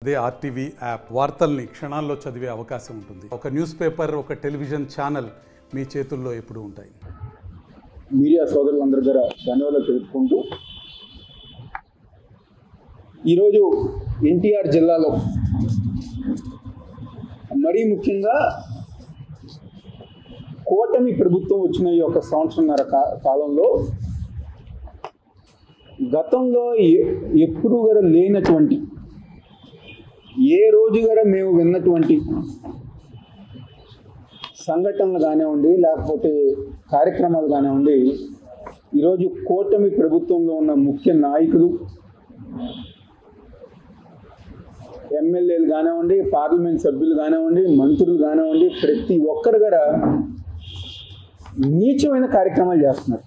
అదే RTV app వార్తల్ని క్షణాల్లో చదివే అవకాశం ఉంటుంది. ఒక న్యూస్ పేపర్, ఒక టెలివిజన్ ఛానల్ మీ చేతుల్లో ఎప్పుడూ ఉంటాయి. మీడియా సోదరులందరి దగ్గర ధన్యవాదాలు తెలుపుకుంటూ, ఈరోజు ఎన్టీఆర్ జిల్లాలో మరీ ముఖ్యంగా కూటమి ప్రభుత్వం వచ్చిన ఈ ఒక సంవత్సరంన్నర కాలంలో గతంలో ఎప్పుడు కూడా లేనటువంటి, ఏ రోజు కూడా మేము విన్నటువంటి సంఘటనలు కానివ్వండి, లేకపోతే కార్యక్రమాలు కానివ్వండి, ఈరోజు కూటమి ప్రభుత్వంలో ఉన్న ముఖ్య నాయకులు, ఎమ్మెల్యేలు కానివ్వండి, పార్లమెంట్ సభ్యులు కానివ్వండి, మంత్రులు కానివ్వండి, ప్రతి ఒక్కరు కూడా నీచమైన కార్యక్రమాలు చేస్తున్నారు.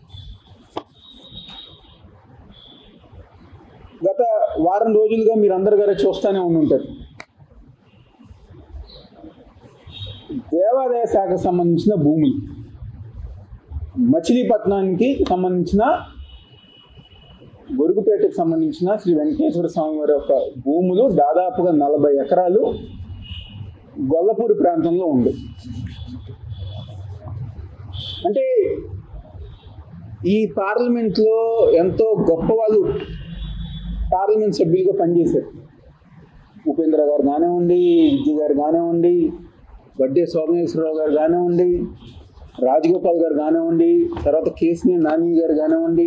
గత వారం రోజులుగా మీరు అందరు గారు చూస్తూనే ఉంటారు. దేవాదాయ శాఖకు సంబంధించిన భూములు, మచిలీపట్నానికి సంబంధించిన, గొరుగుపేటకు సంబంధించిన శ్రీ వెంకటేశ్వర స్వామి వారి యొక్క భూములు దాదాపుగా 40 ఎకరాలు గొల్లపూడి ప్రాంతంలో ఉంది. అంటే ఈ పార్లమెంట్లో ఎంతో గొప్ప వాళ్ళు పార్లమెంట్ సభ్యులుగా పనిచేశారు. ఉపేంద్ర గారు కానివ్వండి, విద్య గారు కానివ్వండి, వడ్డే సోమేశ్వరరావు గారు కానివ్వండి, రాజగోపాల్ గారు కానివ్వండి, తర్వాత కేసినేని నాని గారు కానివ్వండి,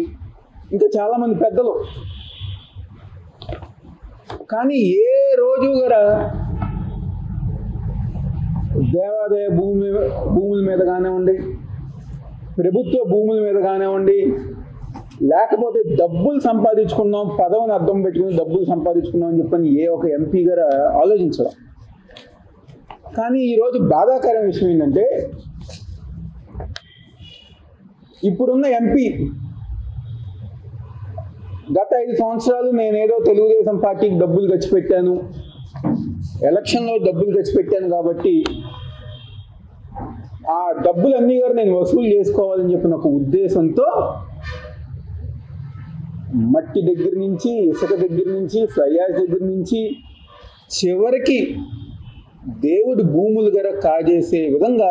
ఇంకా చాలామంది పెద్దలు. కానీ ఏ రోజు కూడా దేవాదాయ భూముల మీద కానివ్వండి, ప్రభుత్వ భూముల మీద కానివ్వండి, లేకపోతే డబ్బులు సంపాదించుకున్నాం, పదవిని అర్థం పెట్టుకుని డబ్బులు సంపాదించుకున్నాం అని చెప్పని ఏ ఒక ఎంపీ గారు ఆలోచించడం. కానీ ఈరోజు బాధాకరమైన విషయం ఏంటంటే, ఇప్పుడున్న ఎంపీ గత 5 సంవత్సరాలు నేనేదో తెలుగుదేశం పార్టీకి డబ్బులు ఖర్చు పెట్టాను, ఎలక్షన్లో డబ్బులు ఖర్చు పెట్టాను కాబట్టి ఆ డబ్బులన్నీ కూడా నేను వసూలు చేసుకోవాలని చెప్పిన ఒక ఉద్దేశంతో మట్టి దగ్గర నుంచి, ఇసుక దగ్గర నుంచి, ఫ్లైయాజ్ దగ్గర నుంచి, చివరికి దేవుడి భూములు గర కాజేసే విధంగా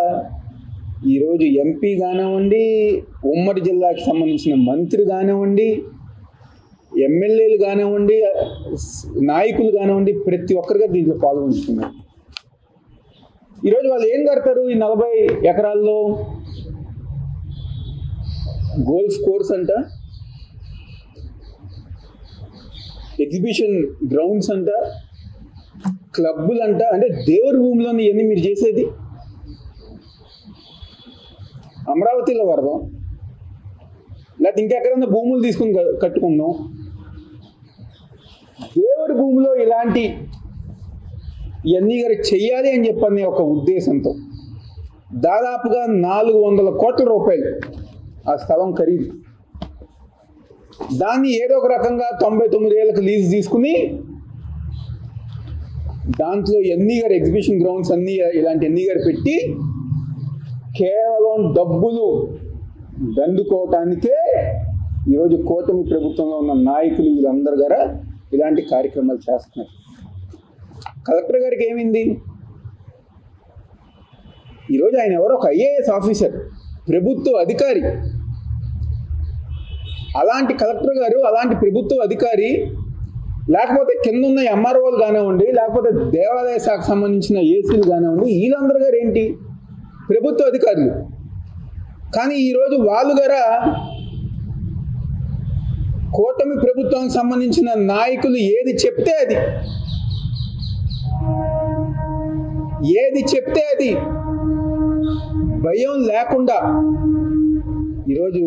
ఈరోజు ఎంపీ కానివ్వండి, ఉమ్మడి జిల్లాకి సంబంధించిన మంత్రి కానివ్వండి, ఎమ్మెల్యేలు కానివ్వండి, నాయకులు కానివ్వండి, ప్రతి ఒక్కరిగా దీంట్లో పాల్గొంటున్నారు. ఈరోజు వాళ్ళు ఏం కడతారు? ఈ 40 ఎకరాల్లో గోల్ఫ్ కోర్స్ అంట, ఎగ్జిబిషన్ గ్రౌండ్స్ అంట, క్లబ్బులు అంట. అంటే దేవుడి భూమిలోని ఇవన్నీ మీరు చేసేది అమరావతిలో కడదాం, లేకపోతే ఇంకెక్కడన్నా భూములు తీసుకుని కట్టుకుందాం. దేవుడి భూమిలో ఇలాంటి ఇవన్నీ గారు చెయ్యాలి అని చెప్పని ఒక ఉద్దేశంతో దాదాపుగా 400 కోట్ల రూపాయలు ఆ స్థలం ఖరీదు. దాన్ని ఏదో ఒక రకంగా 99 ఏళ్ళకి లీజ్ తీసుకుని దాంట్లో ఎన్ని గారు ఎగ్జిబిషన్ గ్రౌండ్స్ అన్నీ ఇలాంటి ఎన్ని గారు పెట్టి కేవలం డబ్బులు దండుకోవటానికే ఈరోజు కూటమి ప్రభుత్వంలో ఉన్న నాయకులు వీళ్ళందరూ గారు ఇలాంటి కార్యక్రమాలు చేస్తున్నారు. కలెక్టర్ గారికి ఏమైంది? ఈరోజు ఆయన ఎవరో ఒక ఐఏఎస్ ఆఫీసర్, ప్రభుత్వ అధికారి. అలాంటి కలెక్టర్ గారు, అలాంటి ప్రభుత్వ అధికారి, లేకపోతే కింద ఉన్న ఎంఆర్ఓలు కానివ్వండి, లేకపోతే దేవాదాయ శాఖకు సంబంధించిన ఏసీలు కానివ్వండి, వీళ్ళందరూ గారు ఏంటి? ప్రభుత్వ అధికారులు. కానీ ఈరోజు వాళ్ళు గారా కూటమి ప్రభుత్వానికి సంబంధించిన నాయకులు ఏది చెప్తే అది భయం లేకుండా ఈరోజు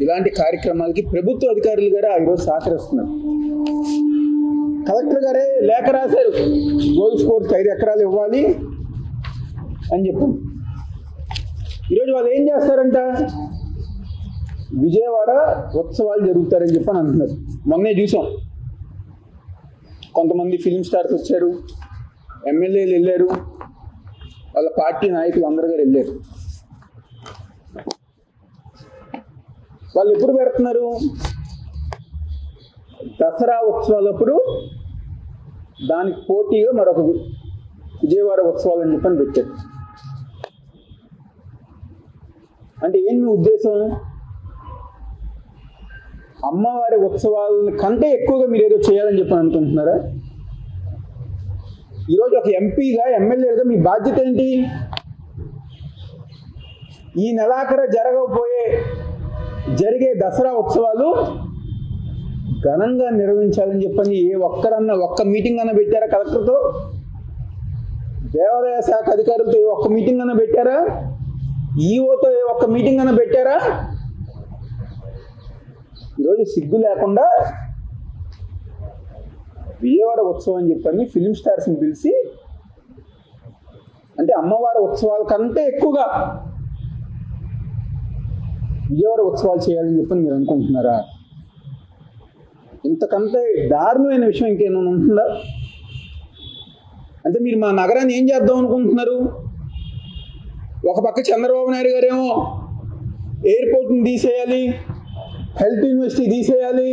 ఇలాంటి కార్యక్రమాలకి ప్రభుత్వ అధికారులు గారా ఈరోజు సహకరిస్తున్నారు. కలెక్టర్ గారే లేఖ రాశారు, గోల్ఫ్ కోర్స్కి 5 ఎకరాలు ఇవ్వాలి అని చెప్పి. ఈరోజు వాళ్ళు ఏం చేస్తారంట? విజయవాడ ఉత్సవాలు జరుగుతారని చెప్పని అంటున్నారు. మొన్నే చూసాం, కొంతమంది ఫిల్మ్ స్టార్స్ వచ్చారు, ఎమ్మెల్యేలు వెళ్ళారు, వాళ్ళ పార్టీ నాయకులు అందరూ గారు వెళ్ళారు. వాళ్ళు ఎప్పుడు పెడుతున్నారు? దసరా ఉత్సవాలప్పుడు దానికి పోటీగా మరొక విజయవాడ ఉత్సవాలు అని చెప్పని పెట్టారు. అంటే ఏం మీ ఉద్దేశం? అమ్మవారి ఉత్సవాల కంటే ఎక్కువగా మీరు ఏదో చేయాలని చెప్పని అనుకుంటున్నారా? ఈరోజు ఒక ఎంపీగా ఎమ్మెల్యేగా మీ బాధ్యత ఏంటి? ఈ నెలాఖరు జరిగే దసరా ఉత్సవాలు ఘనంగా నిర్వహించాలని చెప్పని ఒక్క మీటింగ్ అన్న పెట్టారా? కలెక్టర్తో, దేవాదాయ శాఖ అధికారులతో ఒక్క మీటింగ్ అన్న పెట్టారా? ఈఓతో ఒక్క మీటింగ్ అన్న పెట్టారా? ఈరోజు సిగ్గు లేకుండా విజయవాడ ఉత్సవం అని చెప్పని ఫిలిం స్టార్స్ని పిలిచి, అంటే అమ్మవారి ఉత్సవాల కంటే ఎక్కువగా విజయవాడ ఉత్సవాలు చేయాలని చెప్పని మీరు అనుకుంటున్నారా? ఇంతకంటే దారుణమైన విషయం ఇంకేమైనా ఉంటుందా? అంటే మీరు మా నగరాన్ని ఏం చేద్దాం అనుకుంటున్నారు? ఒక పక్క చంద్రబాబు నాయుడు గారేమో ఎయిర్పోర్ట్ని తీసేయాలి, హెల్త్ యూనివర్సిటీ తీసేయాలి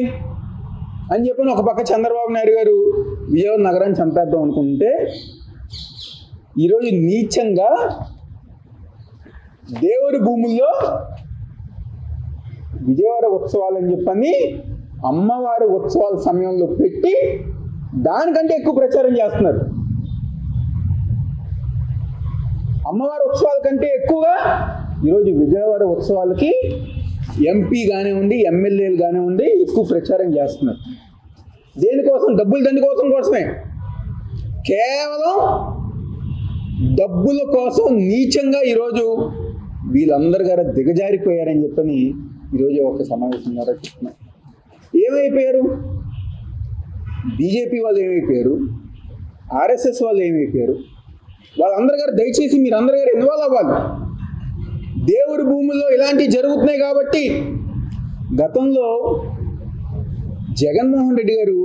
అని చెప్పని ఒక పక్క చంద్రబాబు నాయుడు గారు విజయవాడ నగరాన్ని చంపేద్దాం అనుకుంటే, ఈరోజు నీచంగా దేవుడి భూముల్లో విజయవాడ ఉత్సవాలని చెప్పని అమ్మవారి ఉత్సవాల సమయంలో పెట్టి దానికంటే ఎక్కువ ప్రచారం చేస్తున్నారు. అమ్మవారి ఉత్సవాల కంటే ఎక్కువగా ఈరోజు విజయవాడ ఉత్సవాలకి ఎంపీ కానివ్వండి, ఎమ్మెల్యేలు కానివ్వండి ఎక్కువ ప్రచారం చేస్తున్నారు. దేనికోసం? డబ్బులు కోసమే. కేవలం డబ్బుల కోసం నీచంగా ఈరోజు వీళ్ళందరి గారు దిగజారిపోయారని చెప్పని ఈరోజు ఒక సమావేశం ద్వారా చెప్తున్నారు. ఏమైపోయారు? బీజేపీ వాళ్ళు ఏమైపోయారు? ఆర్ఎస్ఎస్ వాళ్ళు ఏమైపోయారు? వాళ్ళందరి గారు దయచేసి మీరందరి గారు ఇన్వాల్వ్ అవ్వాలి. దేవుడి భూముల్లో ఇలాంటివి జరుగుతున్నాయి కాబట్టి గతంలో జగన్మోహన్ రెడ్డి గారు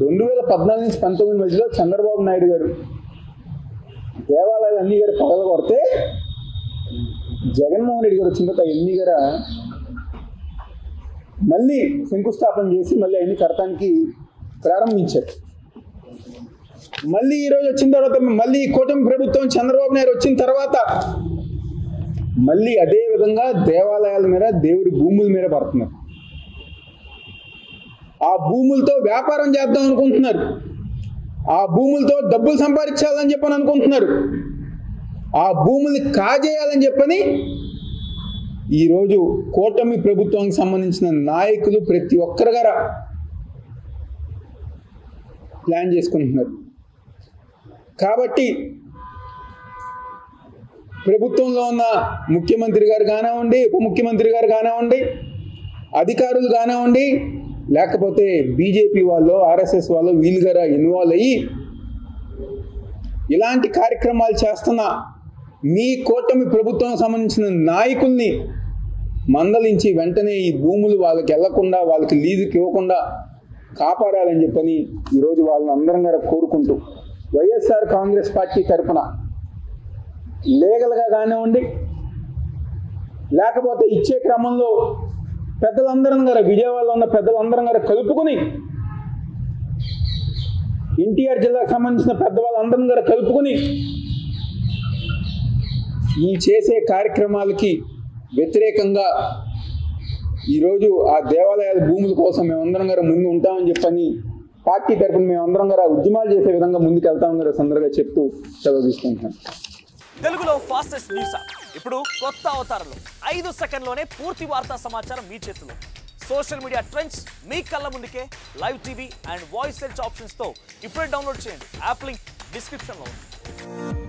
2014 నుంచి 19 మధ్యలో చంద్రబాబు నాయుడు గారు దేవాలయాలు అన్ని గారు పగలగొడితే జగన్మోహన్ రెడ్డి గారు వచ్చిన తర్వాత ఎన్ని గారు మళ్ళీ శంకుస్థాపన చేసి మళ్ళీ అన్ని కడతానికి ప్రారంభించారు. మళ్ళీ ఈరోజు వచ్చిన తర్వాత మళ్ళీ కూటమి ప్రభుత్వం చంద్రబాబు నాయుడు వచ్చిన తర్వాత మళ్ళీ అదే విధంగా దేవాలయాల మీద, దేవుడి భూముల మీద పడుతున్నారు. ఆ భూములతో వ్యాపారం చేద్దాం అనుకుంటున్నారు. ఆ భూములతో డబ్బులు సంపాదించాలని చెప్పని అనుకుంటున్నారు. ఆ భూముల్ని కాజేయాలని చెప్పని ఈరోజు కూటమి ప్రభుత్వానికి సంబంధించిన నాయకులు ప్రతి ఒక్కరు గారు ప్లాన్ చేసుకుంటున్నారు. కాబట్టి ప్రభుత్వంలో ఉన్న ముఖ్యమంత్రి గారు కానివ్వండి, ఉప ముఖ్యమంత్రి గారు కానివ్వండి, అధికారులు కానివ్వండి, లేకపోతే బీజేపీ వాళ్ళు, ఆర్ఎస్ఎస్ వాళ్ళు వీళ్ళు గారు ఇన్వాల్వ్ అయ్యి ఇలాంటి కార్యక్రమాలు చేస్తున్న మీ కూటమి ప్రభుత్వానికి సంబంధించిన నాయకుల్ని మందలించి వెంటనే ఈ భూములు వాళ్ళకి వెళ్లకుండా, వాళ్ళకి లీజుకి ఇవ్వకుండా కాపాడాలని చెప్పని ఈరోజు వాళ్ళని అందరం కూడా కోరుకుంటూ వైఎస్ఆర్ కాంగ్రెస్ పార్టీ తరఫున లీగల్గా కానివ్వండి, లేకపోతే ఇచ్చే క్రమంలో పెద్దలందరం గారు, విజయవాడలో ఉన్న పెద్దలందరం గారు కలుపుకుని, ఎన్టీఆర్ జిల్లాకు సంబంధించిన పెద్దవాళ్ళందరం గారు కలుపుకుని ఈ చేసే కార్యక్రమాలకి వ్యతిరేకంగా ఈరోజు ఆ దేవాలయాల భూముల కోసం మేమందరం గారు ముందు ఉంటామని చెప్పని పార్టీ తరఫున మేమందరం గారు ఉద్యమాలు చేసే విధంగా ముందుకు వెళ్తామని గారు సందర్భంగా చెప్తూ సెలవు తీసుకుంటున్నాం. తెలుగులో ఫాస్టెస్ట్ న్యూస్ ఇప్పుడు కొత్త అవతారంలో 5 సెకండ్లోనే పూర్తి వార్తా సమాచారం మీ చేతిలో. సోషల్ మీడియా ట్రెండ్స్ మీ కళ్ళ ముందుకే live TV and voice search ఆప్షన్స్తో ఇప్పుడే డౌన్లోడ్ చేయండి. యాప్ లింక్ డిస్క్రిప్షన్లో ఉంది.